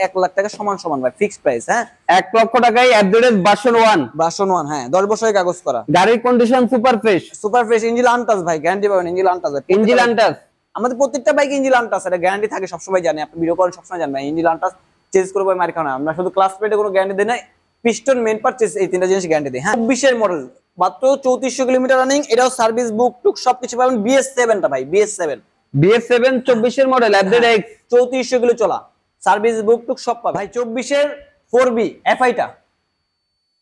1 লাখ টাকা সমান সমান ভাই, ফিক্সড প্রাইস। হ্যাঁ, 1 লক্ষ টাকায় অ্যাডভারেজ ভার্সন 1। ভার্সন 1, হ্যাঁ 10 বছরের কাগজ করা। গাড়ির condition super fresh. Super fresh, engine untouch ভাই, গ্যারান্টি পাবেন ইঞ্জিন আনটাচ। ইঞ্জিন আনটাচ আমাদের প্রত্যেকটা বাইক ইঞ্জিন আনটাচ, এটা গ্যারান্টি থাকে সবসময়, জানি আপনি ভিডিও কল সবসময় জানবেন ইঞ্জিন আনটাচ চেঞ্জ করবো মার খানা। আমরা শুধু ক্লাস প্লেটে কোনো গ্যারান্টি দেই না, পিস্টন মেন পার্ট চেঞ্জ, এই তিনটা জিনিস গ্যারান্টি দেই। হ্যাঁ, 24 এর মডেল, মাত্র 3400 কিলোমিটার রানিং। এটাও সার্ভিস বুক টুক সবকিছু পাবেন। BS7 টা ভাই, BS7 24 এর মডেল অ্যাডভারেজ এক্স, 3400 কিলো চলা, সার্ভিস বুক টুক সব পাবেন ভাই। 24 এর 4B FI টা,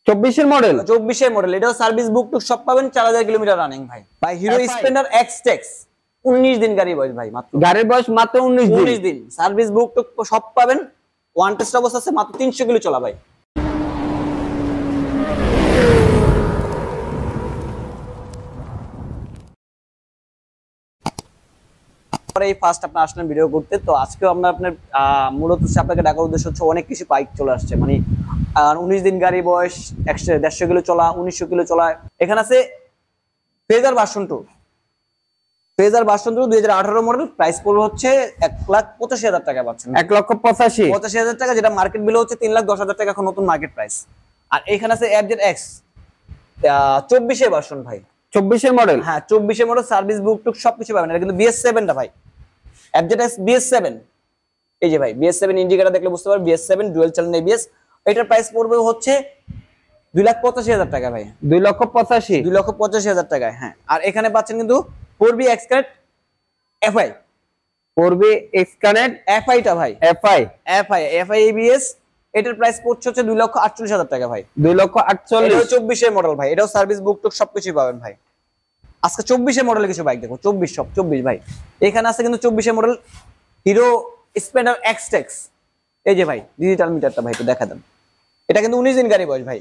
24 এর মডেল, 24 এর মডেল, এটাও সার্ভিস বুক টুক সব পাবেন। 4000 কিলোমিটার রানিং ভাই। ভাই হিরো স্প্লেন্ডার এক্সটেক্স, 19 দিন গাড়ি বয়স ভাই, মাত্র গাড়ির বয়স মাত্র 19 দিন। সার্ভিস বুক টুক সব পাবেন। ওয়ান টেস্ট অবস্থা আছে, মাত্র 300 কিলো চলা ভাই। এই ফার্স্ট আপনি আসলেন ভিডিও করতে, তো আজকেও আমরা আপনার মূলত আপনাকে ডাকার উদ্দেশ্য হচ্ছে অনেক কিছু বাইক চলে আসছে, মানে 19 দিন গাড়ি বয়স, 150 কিলো চলা, 1900 কিলো চলা। এখানে আছে phasor version 2, phasor version 2 2018 model. Price পড়বে হচ্ছে 1,85,000 টাকা পাচ্ছেন। 1,85,000 টাকা, যেটা মার্কেট বিল হচ্ছে 3,10,000 টাকা, এখন নতুন মার্কেট প্রাইস। আর এখানে আছে FZX 24 এর ভার্সন ভাই, 24 এর মডেল। হ্যাঁ 24 এর মডেল, সার্ভিস বুক টুক সবকিছু পাবেন। এটা কিন্তু BS7 টা ভাই, FZX BS7। এই যে ভাই BS7 ইন্ডিকেটর দেখলে বুঝতে পারবেন, BS7 ডুয়াল চ্যানেল ABS। এটার প্রাইস পড়বে হচ্ছে 2,85,000 টাকা ভাই, 2,85,000 টাকায়। হ্যাঁ, আর এখানে পাচ্ছেন কিন্তু 4B X-Connect FI, 4B X-Connect FI টা ভাই, FI ABS। এটার প্রাইস পড়ছে হচ্ছে 2,48,000 টাকা ভাই, 2,48,000। এটা 24 এর মডেল ভাই, এটাও সার্ভিস বুক টুক সবকিছু পাবেন ভাই। আজকে 24 এর মডেলের কিছু বাইক দেখো, 24 ভাই। এখানে আছে কিন্তু 24 এর মডেল হিরো স্প্লেন্ডার X-Tex। এই যে ভাই ডিজিটাল মিটারটা ভাই একটু দেখা দেন, এটা কিন্তু 19 দিন গাড়ি বয়স ভাই,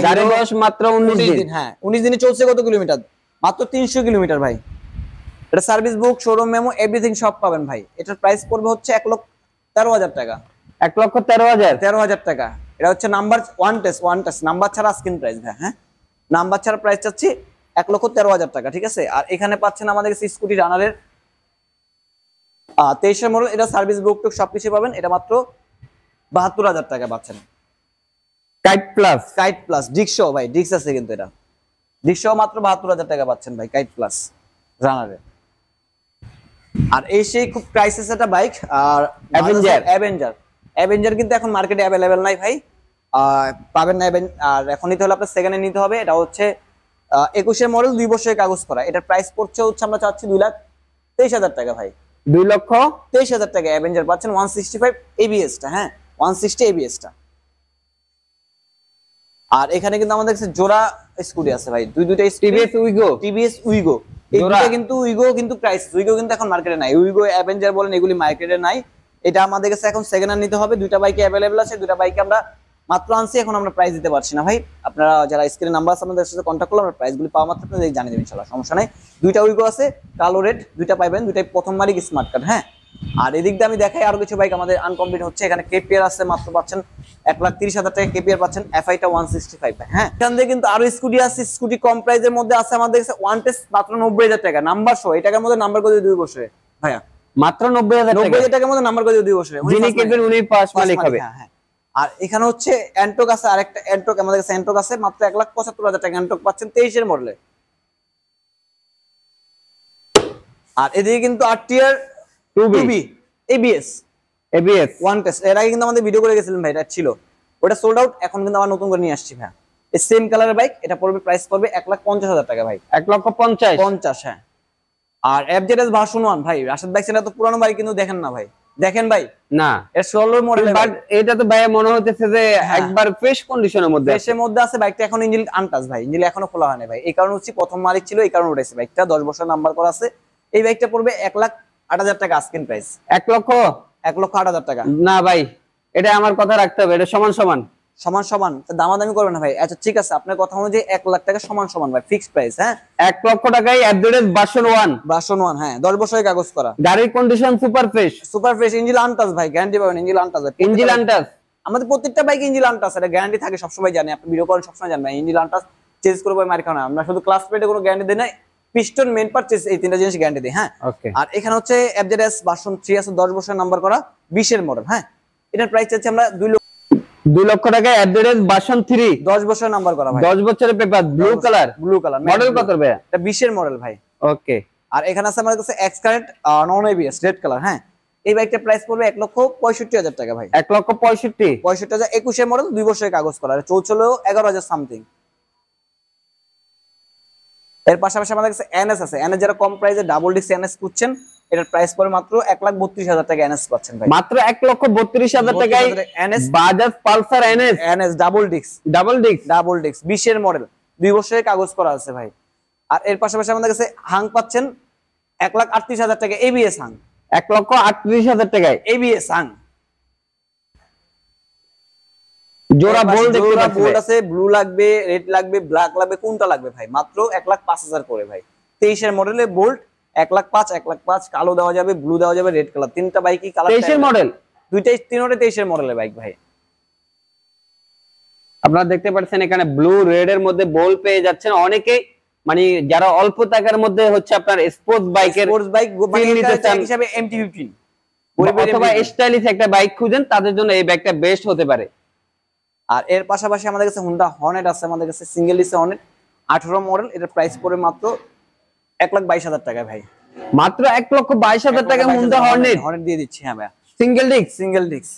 গাড়ি বয়স মাত্র 19 দিন। হ্যাঁ 19 দিনে চলছে কত কিলোমিটার? মাত্র 300 কিলোমিটার ভাই। এটা service book, showroom memo, everything সব পাবেন ভাই। এটার প্রাইস পড়বে হচ্ছে 1,13,000 টাকা, 1,13,000 টাকা। এটা হচ্ছে নাম্বার ওয়ান টেস্ট, নাম্বার ছাড়া স্ক্রিন প্রাইস ভাই। হ্যাঁ, নাম্বার ছাড়া প্রাইস চাচ্ছি 1,13,000 টাকা, ঠিক আছে। আর এখানে পাচ্ছেন আমাদের কাছে স্কুটি রানারের 23 এর মডেল, এটা সার্ভিস বুক টুক সবকিছু পাবেন। এটা মাত্র 72,000 টাকা পাচ্ছেন। কাইট প্লাস ডিক্সো ভাই, ডিক্স আছে কিন্তু, এটা ডিক্সো মাত্র 72,000 টাকা পাচ্ছেন ভাই, কাইট প্লাস রানারে। আর এই সেই খুব ক্রাইসিস একটা বাইক, আর অ্যাভেঞ্জার কিন্তু এখন মার্কেটে অ্যাভেলেবেল নাই ভাই, পাবেন না। আর এখন নিতে হলে আপনার সেকেন্ডে নিতে হবে। এটা হচ্ছে 21 এর মডেল, 2 বছরের কাগজ করা। এটার প্রাইস পড়ছে হচ্ছে আমরা চাচ্ছি 2,23,000 টাকা ভাই, 2,23,000 টাকা অ্যাভেঞ্জার পাচ্ছেন। 165 ABS টা, হ্যাঁ 160 ABS টা। আর এখানে কিন্তু আমাদের কাছে জোড়া স্কুটি আছে ভাই, দুইটা TVS উইগো। এই দুটো কিন্তু উইগো কিন্তু ক্রাইসিস, উইগো কিন্তু এখন মার্কেটে নাই। উইগো অ্যাভেঞ্জার বলেন, এগুলি মার্কেটে নাই। এটা আমাদের কাছে এখন সেকেন্ড হ্যান্ড নিতে হবে। দুইটা বাইকে অ্যাভেলেবেল আছে, দুইটা বাইকে আমরা মাত্র আনছি, এখন আমরা প্রাইস দিতে পারছি না ভাই। আপনারা যারা স্ক্রিনে নাম্বার আছে আমাদের সাথে কন্ট্যাক্ট করলে আমরা প্রাইসগুলি পাওয়া মাত্র আপনাদের জানিয়ে দেবেন ইনশাআল্লাহ, সমস্যা নাই। দুইটা উইগো আছে, কালো রেড, দুইটা পাইবেন, দুইটাই প্রথম মালিক স্মার্ট কার্ড। হ্যাঁ, আর এদিক দিয়ে আমি দেখাই আরো কিছু বাইক আমাদের আনকমপ্লিট হচ্ছে। এখানে KPR আছে, মাত্র পাচ্ছেন 1,30,000 টাকা KPR পাচ্ছেন, FI টা 165। হ্যাঁ, এখান থেকে কিন্তু আরো স্কুটি আছে, স্কুটি কম প্রাইসের মধ্যে আছে আমাদের কাছে। ওয়ান টেস্ট মাত্র 90,000 টাকা, নাম্বার সহ। এই টাকার মধ্যে নাম্বার করে 2 বছরে ভাইয়া, মাত্র 90,000 টাকার মধ্যে নাম্বার করে 2 বছরে, যিনি কিনবেন উনি পাস মালিক হবে। হ্যাঁ, আর এখানে হচ্ছে অ্যান্টক আছে, আরেকটা অ্যান্টক আমাদের কাছে অ্যান্টক আছে, মাত্র 1,75,000 টাকা অ্যান্টক পাচ্ছেন, 23 এর মডেলে। আর এদিকে কিন্তু RTR 2B ABS one test, এর আগে কিন্তু আমাদের ভিডিও করে গেছিলেন ভাই, এটা ছিল, ওটা সোল্ড আউট। এখন কিন্তু আবার নতুন করে নিয়ে আসছি ভাই, এই সেম কালারের বাইক। এটা পড়বে, প্রাইস পড়বে 1,50,000 টাকা ভাই, 1,50,000। হ্যাঁ। আর FZS ভার্সন 1 ভাই, রাশেদ বাইক সেটা তো পুরানো বাইক, কিন্তু দেখেন না ভাই, দেখেন ভাই না, এর 16 মডেল। বাট এটা তো ভাই মনে হচ্ছে যে একবার ফ্রেশ কন্ডিশনের মধ্যে আছে বাইকটা। এখন ইঞ্জিন আনটাচ ভাই, ইঞ্জিন এখনো খোলা হয়নি ভাই। এই কারণে হচ্ছে প্রথম মালিক ছিল, এই কারণে উঠেছে বাইকটা, 10 বছর নাম্বার করা আছে। এই বাইকটা পড়বে 1,08,000 টাকা আস্কিং প্রাইস। 1,08,000 টাকা না ভাই, এটা আমার কথা রাখতে হবে, এটা সমান সমান দামাদামি করবে না ভাই। আচ্ছা ঠিক আছে, আপনার কথা অনুযায়ী 1,00,000 টাকা সমান ভাই, ফিক্সড প্রাইস। হ্যাঁ, 1 লক্ষ টাকায় অ্যাডভারেজ ভার্সন 1, হ্যাঁ 10 বছরের কাগজ করা। গাড়ির condition super fresh, engine untouch ভাই, গ্যারান্টি পাবেন ইঞ্জিন আনটাচ। আমাদের প্রত্যেকটা বাইক ইঞ্জিন আনটাচ, এটা গ্যারান্টি থাকে সবসময়, জানি আপনি ভিডিও কল সবসময় জানবেন ইঞ্জিন আনটাচ চেঞ্জ করবো মার খানা। আমরা শুধু ক্লাস প্লেটে কোনো গ্যারান্টি দেই না, পিস্টন, মেইন পার্ট, চেস, এই তিনটা জিনিস গ্যারান্টি দেয়। হ্যাঁ, ওকে। আর এখানে হচ্ছে এফজেডএস ভার্সন 3 আছে, 10 বছর নাম্বার করা, 20 এর মডেল। হ্যাঁ, এটার প্রাইস চাচ্ছি আমরা 2 লক্ষ টাকা অ্যাড্রেস ভার্সন 3, 10 বছর নাম্বার করা ভাই, 10 বছরের পেপার, ব্লু কালার, মডেল কত ভাই? এটা 20 এর মডেল ভাই। ওকে। আর এখানে আছে আমাদের কাছে x current non ABS red colour. হ্যাঁ, এই বাইকটার প্রাইস পড়বে 1,65,000 টাকা ভাই। 1,65,000, 65,000, 21 এর মডেল, 2 বছরের কাগজ করা, আর চলছিল 11,000 সামথিং। এর পাশাপাশি আমাদের কাছে এনএস আছে। এনএস যারা কম প্রাইসে ডাবল ডিস্ক এনএস খুঁজছেন, এটার প্রাইস পড়ে মাত্র 1,32,000 টাকা এনএস পাচ্ছেন ভাই। মাত্র 1,32,000 টাকায় NS, Bajaj Pulsar NS, NS double disc, double disc 20 এর মডেল, 2 বছরের কাগজ করা আছে ভাই। আর এর পাশাপাশি আমাদের কাছে হাং পাচ্ছেন 1,38,000 টাকা এবিএস হাং, 1,38,000 টাকায় এবিএস হাং। জোড়া বোল্ট দেখতে জোড়া পাচ্ছেন, বোল্ট আছে, ব্লু লাগবে, রেড লাগবে, ব্ল্যাক লাগবে, কোনটা লাগবে ভাই? মাত্র 1,05,000 করে ভাই। 23 এর মডেলে বোল্ট 1,05,000, 1,05,000, কালো দেওয়া যাবে, ব্লু দেওয়া যাবে, রেড কালার, তিনটা বাইকই কালার। 23 এর মডেল, দুইটাই তিনটা 23 এর মডেলের বাইক ভাই। আপনারা দেখতে পাচ্ছেন এখানে ব্লু রেড এর মধ্যে বোল্ট পেয়ে যাচ্ছেন। অনেকে মানে যারা অল্প টাকার মধ্যে হচ্ছে আপনার স্পোর্টস বাইকের স্পোর্টস বাইক নিতে চান হিসাবে MT-15 অথবা স্টাইলিশ একটা বাইক খুঁজেন, তাদের জন্য এই বাইকটা বেস্ট হতে পারে। আর এর পাশাপাশি আমাদের কাছে হোন্ডা হর্নেট আছে, আমাদের কাছে সিঙ্গেল ডিসে হর্নেট 18 মডেল, এটার প্রাইস পড়ে মাত্র 1,22,000 টাকা ভাই। মাত্র 1,22,000 টাকা হোন্ডা হর্নেট দিয়ে দিচ্ছি। হ্যাঁ ভাই, সিঙ্গেল ডিস্ক।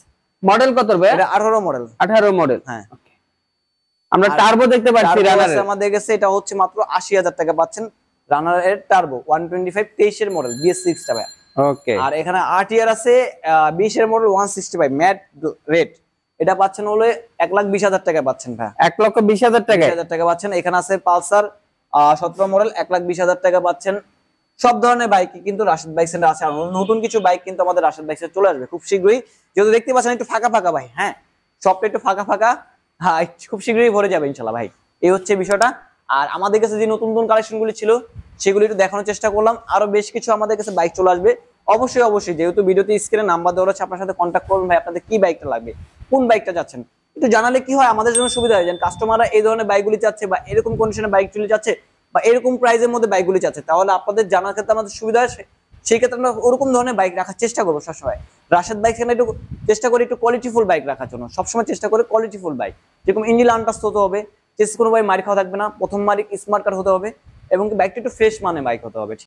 মডেল কত ভাই? এটা 18 মডেল। 18 মডেল। হ্যাঁ, আমরা টার্বো দেখতে পাচ্ছি রানারের, আমাদের কাছে এটা হচ্ছে মাত্র 80,000 টাকা পাচ্ছেন। রানার এর টার্বো 125, 23 এর মডেল, BS6 টা ভাই। ওকে। আর এখানে RTR আছে 20 এর মডেল 165 ম্যাট রেড, এটা পাচ্ছেন হলে 1,20,000 টাকা পাচ্ছেন ভাই। 1,20,000 টাকা, 20,000 টাকা পাচ্ছেন। এখানে আছে পালসার 17 মডেল, 1,20,000 টাকা পাচ্ছেন। সব ধরনের বাইক কিন্তু রাশেদ বাইক সেন্টার আছে। আর নতুন কিছু বাইক কিন্তু আমাদের রাশেদ বাইক সেন্টার চলে আসবে খুব শীঘ্রই। যেহেতু দেখতে পাচ্ছেন একটু ফাঁকা ফাঁকা ভাই, হ্যাঁ সবটা একটু ফাঁকা ফাঁকা, হ্যাঁ খুব শীঘ্রই ভরে যাবে ইনশাল্লাহ ভাই। এই হচ্ছে বিষয়টা। আর আমাদের কাছে যে নতুন নতুন কালেকশন গুলি ছিল সেগুলি একটু দেখানোর চেষ্টা করলাম। আরো বেশ কিছু আমাদের কাছে বাইক চলে আসবে অবশ্যই অবশ্যই। যেহেতু ভিডিওতে স্ক্রিনে নাম্বার দেওয়া আছে, আপনার সাথে কন্ট্যাক্ট করবেন ভাই, আপনাদের কি বাইকটা লাগবে, কোন বাইকটা যাচ্ছেন একটু জানালে কি হয় আমাদের জন্য সুবিধা হয়। যেন কাস্টমাররা এই ধরনের বাইকগুলি চাচ্ছে বা এরকম কন্ডিশনে বাইক চলে যাচ্ছে বা এরকম প্রাইসের মধ্যে বাইকগুলি চাচ্ছে, তাহলে আপনাদের জানার ক্ষেত্রে আমাদের সুবিধা হয়। সেই ক্ষেত্রে আমরা ওরকম ধরনের বাইক রাখার চেষ্টা করবো সবসময়। রাশেদ বাইক সেখানে একটু চেষ্টা করি একটু কোয়ালিটিফুল বাইক রাখার জন্য, সবসময় চেষ্টা করে কোয়ালিটিফুল বাইক, যেরকম ইঞ্জিন আনটাস্ট হতে হবে, চেষ্টা কোনো বাইক মারি খাওয়া থাকবে না, প্রথম মালিক স্মার্ট কার হতে হবে এবং বাইকটা একটু ফ্রেশ মানে বাইক হতে হবে।